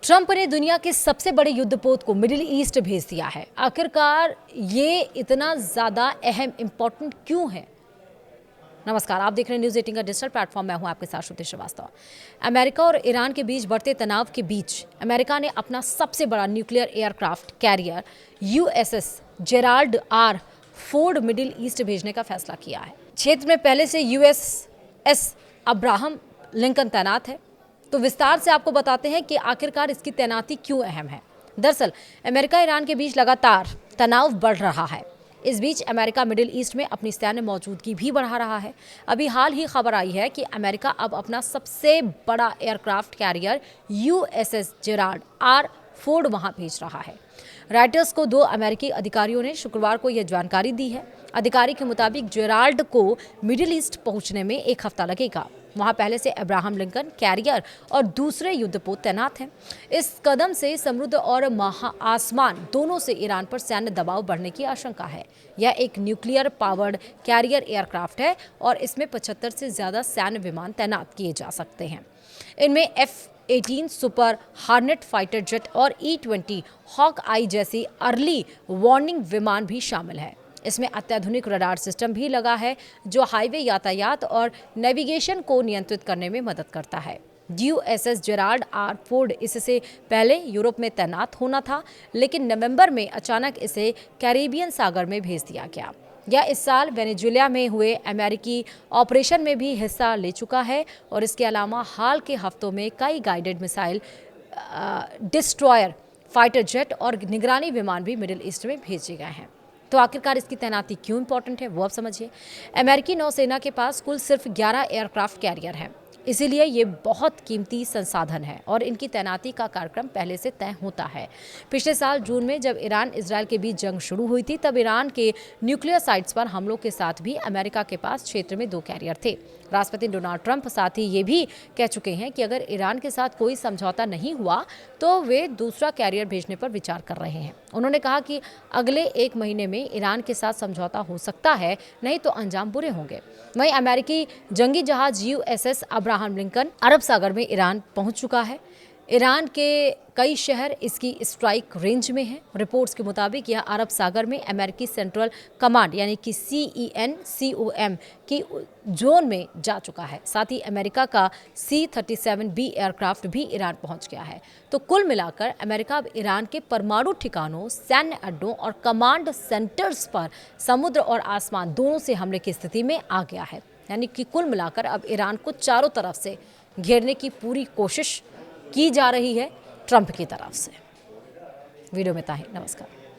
Trump ने दुनिया के सबसे बड़े युद्धपोत को मिडिल ईस्ट भेज दिया है। आखिरकार ये इतना ज्यादा अहम इंपॉर्टेंट क्यों है? नमस्कार, आप देख रहे हैं न्यूज़ 18 का डिजिटल प्लेटफॉर्म। मैं हूं आपके साथ श्रुति श्रीवास्तव। अमेरिका और ईरान के बीच बढ़ते तनाव के बीच अमेरिका ने अपना सबसे बड़ा nuclear aircraft carrier USS Gerald R Ford middle east भेजने का फैसला किया है। क्षेत्र में पहले से USS अब्राहम लिंकन तैनात है। तो विस्तार से आपको बताते हैं कि आखिरकार इसकी तैनाती क्यों अहम है। दरअसल अमेरिका ईरान के बीच लगातार तनाव बढ़ रहा है। इस बीच अमेरिका मिडिल ईस्ट में अपनी सैन्य मौजूदगी भी बढ़ा रहा है। अभी हाल ही खबर आई है कि अमेरिका अब अपना सबसे बड़ा aircraft carrier USS Gerald R Ford वहां भेज रहा है। रॉयटर्स को 2 अमेरिकी अधिकारियों ने शुक्रवार को यह जानकारी दी है। अधिकारी के मुताबिक जेराल्ड को मिडिल ईस्ट पहुंचने में 1 हफ्ता लगेगा। वहां पहले से अब्राहम लिंकन कैरियर और दूसरे युद्धपोत तैनात हैं। इस कदम से समुद्र और आसमान दोनों से ईरान पर सैन्य दबाव बढ़ने की आशंका है। यह एक न्यूक्लियर पावर्ड कैरियर एयरक्राफ्ट है और इसमें 75 से ज्यादा सैन्य विमान तैनात किए जा सकते हैं। इनमें F-18 सुपर हार्नेट फाइटर जेट और E-20 हॉक आई जैसी अर्ली वार्निंग विमान भी शामिल है। इसमें अत्याधुनिक रडार सिस्टम भी लगा है जो हाईवे यातायात और नेविगेशन को नियंत्रित करने में मदद करता है। USS जेराल्ड आर फोर्ड इससे पहले यूरोप में तैनात होना था, लेकिन नवंबर में अचानक इसे कैरिबियन सागर में भेज दिया गया। यह इस साल वेनेजुएला में हुए अमेरिकी ऑपरेशन में भी हिस्सा ले चुका है और इसके अलावा हाल के हफ्तों में कई guided missile, destroyer, fighter jet और निगरानी विमान भी मिडिल ईस्ट में भेजे गए हैं। तो आखिरकार इसकी तैनाती क्यों इंपॉर्टेंट है, वो अब समझिए। अमेरिकी नौसेना के पास कुल सिर्फ 11 एयरक्राफ्ट कैरियर हैं, इसीलिए ये बहुत कीमती संसाधन है और इनकी तैनाती का कार्यक्रम पहले से तय होता है। पिछले साल जून में जब ईरान इजरायल के बीच जंग शुरू हुई थी, तब ईरान के न्यूक्लियर साइट्स पर हमलों के साथ भी अमेरिका के पास क्षेत्र में 2 कैरियर थे। राष्ट्रपति डोनाल्ड ट्रंप साथ ही ये भी कह चुके हैं कि अगर ईरान के साथ कोई समझौता नहीं हुआ तो वे दूसरा कैरियर भेजने पर विचार कर रहे हैं। उन्होंने कहा कि अगले 1 महीने में ईरान के साथ समझौता हो सकता है, नहीं तो अंजाम बुरे होंगे। वहीं अमेरिकी जंगी जहाज USS अब्राहम लिंकन अरब सागर में ईरान पहुंच चुका है। ईरान के कई शहर इसकी स्ट्राइक रेंज में हैं। रिपोर्ट्स के मुताबिक यह अरब सागर में अमेरिकी सेंट्रल कमांड यानी कि CENCOM की जोन में जा चुका है। साथ ही अमेरिका का C-37B एयरक्राफ्ट भी ईरान पहुंच गया है। तो कुल मिलाकर अमेरिका अब ईरान के परमाणु ठिकानों, सैन्य अड्डों और कमांड सेंटर्स पर समुद्र और आसमान दोनों से हमले की स्थिति में आ गया है। यानी कि कुल मिलाकर अब ईरान को चारों तरफ से घेरने की पूरी कोशिश की जा रही है ट्रंप की तरफ से। वीडियो में इतना ही। नमस्कार।